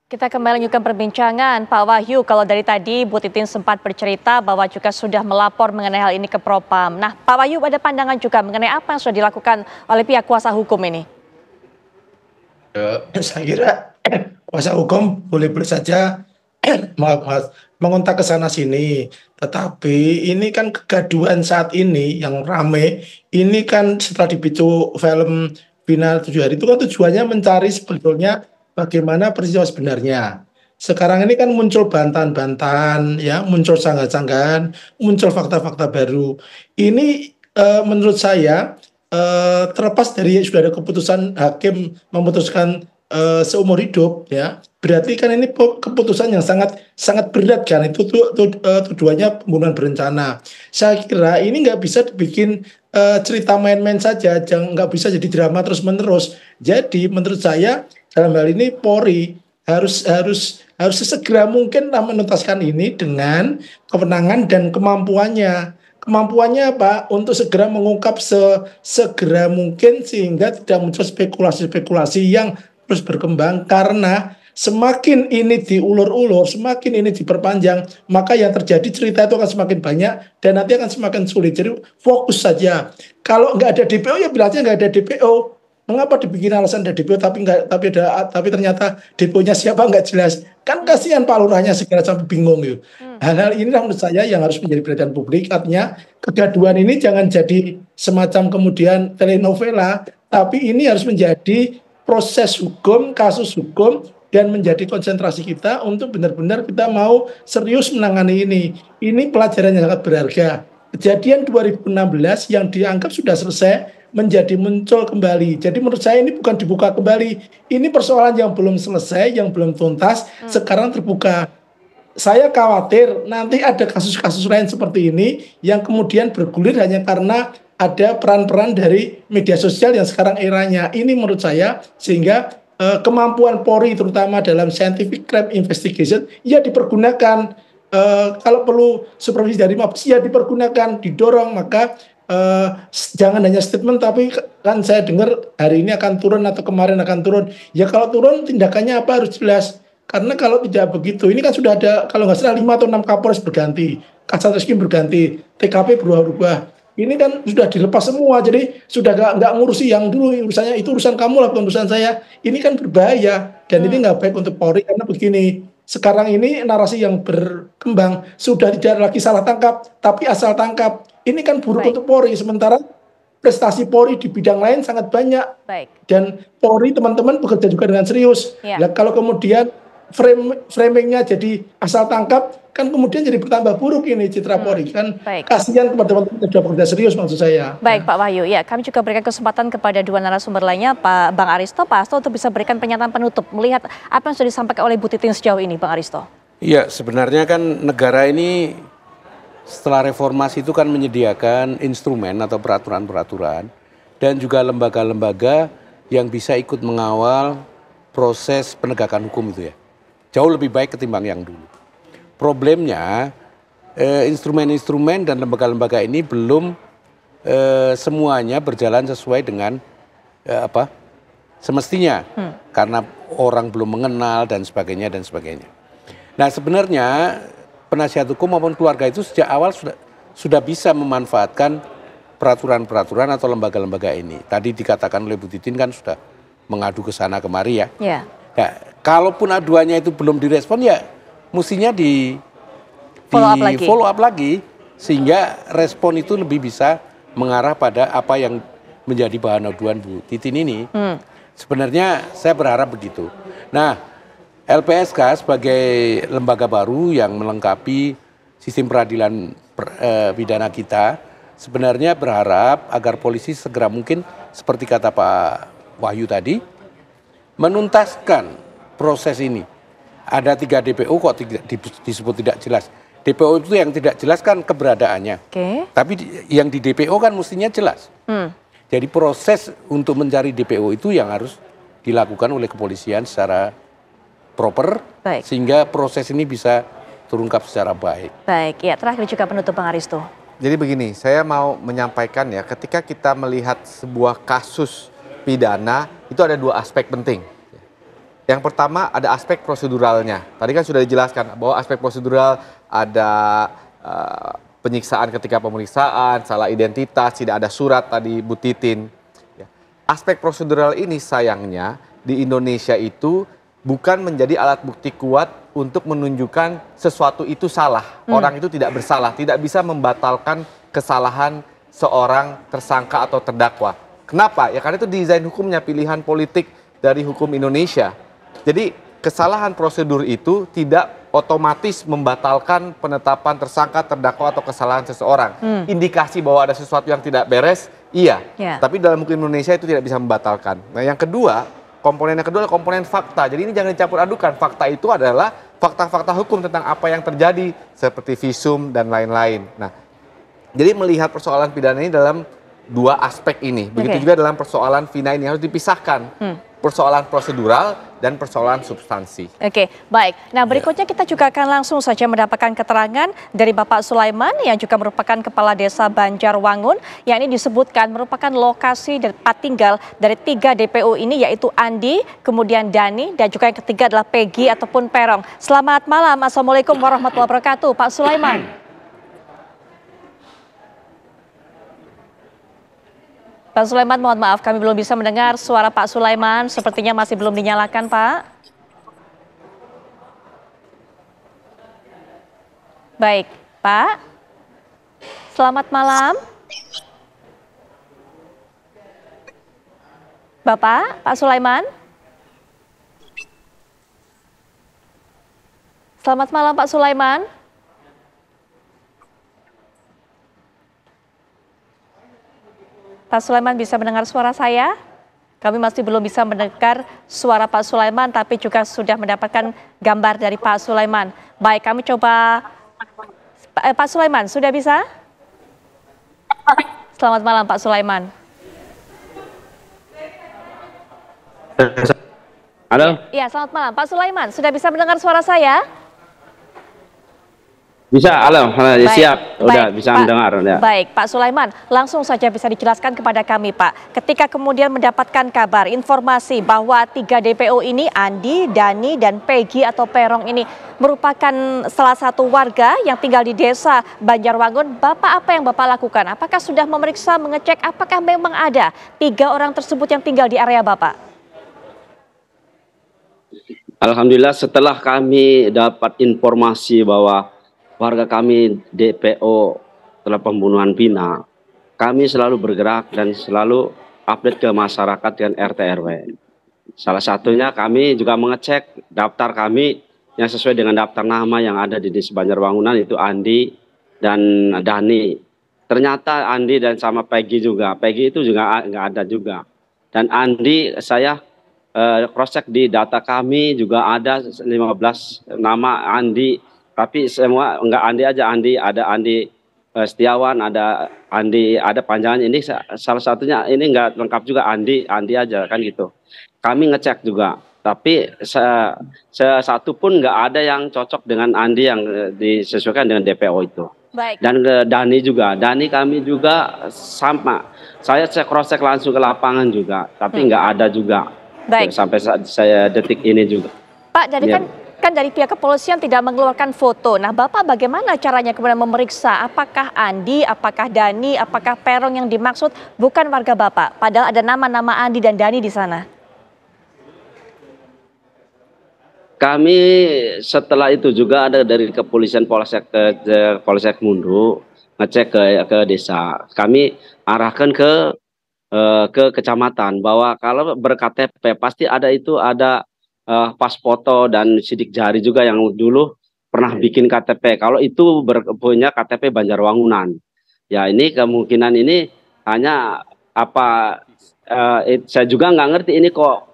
Kita kembali lanjutkan perbincangan. Pak Wahyu, kalau dari tadi Bu Titin sempat bercerita bahwa juga sudah melapor mengenai hal ini ke Propam. Nah, Pak Wahyu ada pandangan juga mengenai apa yang sudah dilakukan oleh pihak kuasa hukum ini? Saya kira kuasa hukum boleh-boleh saja maaf, Mas, mengontak ke sana sini. Tetapi ini kan kegaduhan saat ini yang rame, ini kan setelah dipicu film Final 7 Hari itu kan tujuannya mencari sebetulnya bagaimana peristiwa sebenarnya. Sekarang ini kan muncul bantahan-bantahan, ya, muncul sanggah-sanggahan, muncul fakta-fakta baru. Ini menurut saya terlepas dari sudah ada keputusan hakim memutuskan seumur hidup, ya, berarti kan ini keputusan yang sangat sangat berat kan, itu tuduhannya pembunuhan berencana. Saya kira ini nggak bisa dibikin cerita main-main saja, jangan, nggak bisa jadi drama terus menerus. Jadi menurut saya dalam hal ini Polri harus sesegera mungkin lah menuntaskan ini dengan kewenangan dan kemampuannya apa untuk segera mengungkap segera mungkin sehingga tidak muncul spekulasi-spekulasi yang terus berkembang, karena semakin ini diulur-ulur, semakin ini diperpanjang, maka yang terjadi cerita itu akan semakin banyak dan nanti akan semakin sulit. Jadi fokus saja. Kalau nggak ada DPO ya bilangnya nggak ada DPO. Mengapa dibikin alasan ada DPO tapi ternyata DPO-nya siapa nggak jelas. Kan kasihan Pak Lurahnya segera sampai bingung gitu. Hal-hal ini menurut saya yang harus menjadi perhatian publik. Artinya kegaduhan ini jangan jadi semacam kemudian telenovela, tapi ini harus menjadi proses hukum, kasus hukum, dan menjadi konsentrasi kita untuk benar-benar kita mau serius menangani ini. Ini pelajaran yang sangat berharga. Kejadian 2016 yang dianggap sudah selesai menjadi muncul kembali. Jadi menurut saya ini bukan dibuka kembali. Ini persoalan yang belum selesai, yang belum tuntas, sekarang terbuka. Saya khawatir nanti ada kasus-kasus lain seperti ini yang kemudian bergulir hanya karena ada peran-peran dari media sosial yang sekarang eranya. Ini menurut saya sehingga kemampuan Polri terutama dalam scientific crime investigation ya dipergunakan. Kalau perlu supervisi dari Mabes ya dipergunakan, didorong, maka jangan hanya statement tapi kan saya dengar hari ini akan turun atau kemarin akan turun. Ya kalau turun tindakannya apa harus jelas. Karena kalau tidak begitu, ini kan sudah ada kalau nggak salah 5 atau 6 Kapolres berganti, Kasat Reskrim berganti, TKP berubah-ubah. Ini kan sudah dilepas semua, jadi sudah nggak ngurusi yang dulu urusannya itu urusan kamu lah, bukan urusan saya. Ini kan berbahaya dan ini nggak baik untuk Polri karena begini. Sekarang ini narasi yang berkembang sudah tidak lagi salah tangkap, tapi asal tangkap. Ini kan buruk untuk Polri, sementara prestasi Polri di bidang lain sangat banyak. Dan Polri teman-teman bekerja juga dengan serius. Nah, kalau kemudian framingnya jadi asal tangkap, kan kemudian jadi bertambah buruk ini citra Polri. Kan kasihan kepada teman-teman yang sudah bekerja serius maksud saya. Baik Pak Wahyu, ya kami juga berikan kesempatan kepada dua narasumber lainnya, Bang Aristo, Pak Hasto, untuk bisa berikan pernyataan penutup melihat apa yang sudah disampaikan oleh Bu Titin sejauh ini, Bang Aristo. Iya, sebenarnya kan negara ini setelah reformasi itu kan menyediakan instrumen atau peraturan-peraturan dan juga lembaga-lembaga yang bisa ikut mengawal proses penegakan hukum itu ya. Jauh lebih baik ketimbang yang dulu. Problemnya instrumen-instrumen dan lembaga-lembaga ini belum semuanya berjalan sesuai dengan semestinya. Karena orang belum mengenal dan sebagainya dan sebagainya. Nah sebenarnya penasihat hukum maupun keluarga itu sejak awal sudah bisa memanfaatkan peraturan-peraturan atau lembaga-lembaga ini. Tadi dikatakan oleh Bu Titin kan sudah mengadu ke sana kemari ya. Nah, kalaupun aduannya itu belum direspon ya mestinya di follow up lagi sehingga respon itu lebih bisa mengarah pada apa yang menjadi bahan aduan Bu Titin ini. Sebenarnya saya berharap begitu. Nah, LPSK sebagai lembaga baru yang melengkapi sistem peradilan pidana kita sebenarnya berharap agar polisi segera mungkin seperti kata Pak Wahyu tadi menuntaskan proses ini. Ada 3 DPO kok disebut tidak jelas. DPO itu yang tidak jelas kan keberadaannya. Tapi yang di DPO kan mestinya jelas. Jadi proses untuk mencari DPO itu yang harus dilakukan oleh kepolisian secara proper, sehingga proses ini bisa terungkap secara baik. Baik, ya terakhir juga penutup Bang Aristo. Jadi begini, saya mau menyampaikan ya, ketika kita melihat sebuah kasus pidana, itu ada 2 aspek penting. Yang pertama ada aspek proseduralnya. Tadi kan sudah dijelaskan bahwa aspek prosedural ada penyiksaan ketika pemeriksaan, salah identitas, tidak ada surat tadi Bu Titin. Ya. Aspek prosedural ini sayangnya di Indonesia itu bukan menjadi alat bukti kuat untuk menunjukkan sesuatu itu salah. Orang itu tidak bersalah, tidak bisa membatalkan kesalahan seorang tersangka atau terdakwa. Kenapa? Ya karena itu desain hukumnya, pilihan politik dari hukum Indonesia. Jadi kesalahan prosedur itu tidak otomatis membatalkan penetapan tersangka, terdakwa atau kesalahan seseorang. Indikasi bahwa ada sesuatu yang tidak beres, iya. Tapi dalam hukum Indonesia itu tidak bisa membatalkan. Nah yang kedua, komponen yang kedua adalah komponen fakta. Jadi ini jangan dicampur adukan. Fakta itu adalah fakta-fakta hukum tentang apa yang terjadi, seperti visum dan lain-lain. Nah, jadi melihat persoalan pidana ini dalam dua aspek ini. Begitu juga dalam persoalan pidana ini harus dipisahkan. Persoalan prosedural dan persoalan substansi. Oke, baik. Nah, berikutnya kita juga akan langsung saja mendapatkan keterangan dari Bapak Sulaiman yang juga merupakan Kepala Desa Banjarwangun, yang ini disebutkan merupakan lokasi dan tempat tinggal dari 3 DPO ini, yaitu Andi, kemudian Dani, dan juga yang ketiga adalah Peggy ataupun Perong. Selamat malam, Assalamualaikum warahmatullahi wabarakatuh, Pak Sulaiman. Pak Sulaiman, mohon maaf kami belum bisa mendengar suara Pak Sulaiman, sepertinya masih belum dinyalakan, Pak. Baik, Pak. Selamat malam. Bapak, Pak Sulaiman. Selamat malam, Pak Sulaiman. Pak Sulaiman bisa mendengar suara saya? Kami masih belum bisa mendengar suara Pak Sulaiman, tapi juga sudah mendapatkan gambar dari Pak Sulaiman. Baik, kami coba. Pak Sulaiman, sudah bisa? Selamat malam, Pak Sulaiman. Halo? Iya, selamat malam. Pak Sulaiman, sudah bisa mendengar suara saya? Bisa, halo, siap, udah baik, bisa mendengar. Ya. Baik, Pak Sulaiman, langsung saja bisa dijelaskan kepada kami, Pak. Ketika kemudian mendapatkan kabar, informasi bahwa 3 DPO ini, Andi, Dani, dan Peggy atau Perong ini merupakan salah satu warga yang tinggal di desa Banjarwangun, Bapak apa yang Bapak lakukan? Apakah sudah memeriksa, mengecek apakah memang ada 3 orang tersebut yang tinggal di area Bapak? Alhamdulillah setelah kami dapat informasi bahwa warga kami DPO setelah pembunuhan Vina, kami selalu bergerak dan selalu update ke masyarakat dan RT RW. Salah satunya kami juga mengecek daftar kami yang sesuai dengan daftar nama yang ada di Desa Banjarwangunan, itu Andi dan Dani. Ternyata Andi dan sama Peggy juga. Peggy itu juga nggak ada juga. Dan Andi saya cross check di data kami juga ada 15 nama Andi. Tapi semua enggak Andi aja, Andi ada Andi Setiawan, ada Andi, ada panjangan ini salah satunya ini enggak lengkap juga Andi aja kan gitu. Kami ngecek juga, tapi satu pun enggak ada yang cocok dengan Andi yang disesuaikan dengan DPO itu. Baik. Dan ke Dani juga, Dani kami juga sama. Saya cross check langsung ke lapangan juga, tapi enggak ada juga. Baik. Sampai saya detik ini juga. Pak, dari kan dari pihak kepolisian tidak mengeluarkan foto. Nah, Bapak bagaimana caranya kemudian memeriksa apakah Andi, apakah Dani, apakah Perong yang dimaksud bukan warga Bapak? Padahal ada nama-nama Andi dan Dani di sana. Kami setelah itu juga ada dari kepolisian Polsek Mundu ngecek ke desa. Kami arahkan ke kecamatan bahwa kalau ber-KTP pasti ada pas foto dan sidik jari juga yang dulu pernah bikin KTP. Kalau itu punya KTP Banjarwangunan. Ya ini kemungkinan ini hanya saya juga nggak ngerti ini kok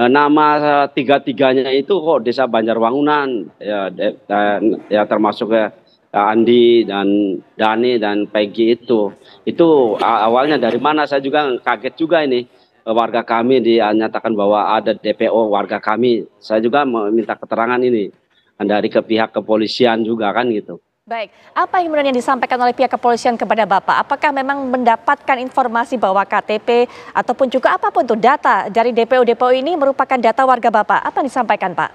nama tiga-tiganya itu kok Desa Banjarwangunan. Ya termasuk Andi dan Dani dan Peggy itu awalnya dari mana, saya juga kaget juga ini. Warga kami dinyatakan bahwa ada DPO warga kami. Saya juga meminta keterangan ini dari pihak kepolisian juga kan gitu. Baik, apa yang kemudian yang disampaikan oleh pihak kepolisian kepada Bapak? Apakah memang mendapatkan informasi bahwa KTP ataupun juga apapun tuh data dari DPO-DPO ini merupakan data warga Bapak? Apa yang disampaikan, Pak?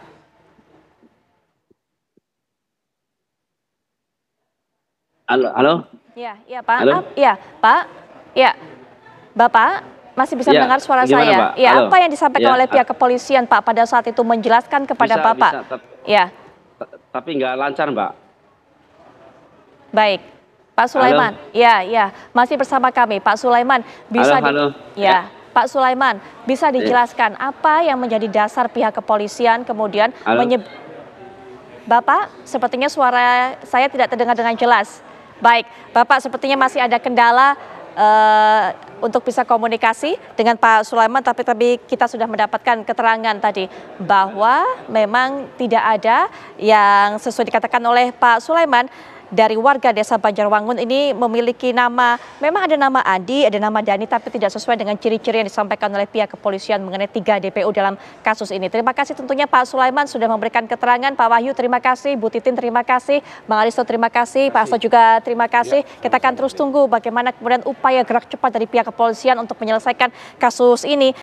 Halo, halo. Iya, Pak. Halo? Iya, Pak. Iya, Bapak masih bisa Iya, mendengar suara gimana, saya? Pak? Iya, Halo. apa yang disampaikan Iya, oleh pihak kepolisian, Pak, pada saat itu menjelaskan kepada Bisa, Bapak? bisa, Iya, tapi nggak lancar, Mbak. baik. Pak Sulaiman, iya, masih bersama kami. Pak Sulaiman, bisa Halo. Ya, Pak Sulaiman, bisa dijelaskan apa yang menjadi dasar pihak kepolisian kemudian Halo. Bapak, sepertinya suara saya tidak terdengar dengan jelas. Baik, Bapak sepertinya masih ada kendala untuk bisa komunikasi dengan Pak Sulaiman, tapi kita sudah mendapatkan keterangan tadi bahwa memang tidak ada yang sesuai dikatakan oleh Pak Sulaiman dari warga desa Banjarwangun ini memiliki nama, memang ada nama Adi, ada nama Dani, tapi tidak sesuai dengan ciri-ciri yang disampaikan oleh pihak kepolisian mengenai 3 DPO dalam kasus ini. Terima kasih tentunya Pak Sulaiman sudah memberikan keterangan. Pak Wahyu terima kasih, Bu Titin terima kasih, Bang Aristo terima kasih, Pak Asto juga terima kasih. Kita akan terus tunggu bagaimana kemudian upaya gerak cepat dari pihak kepolisian untuk menyelesaikan kasus ini.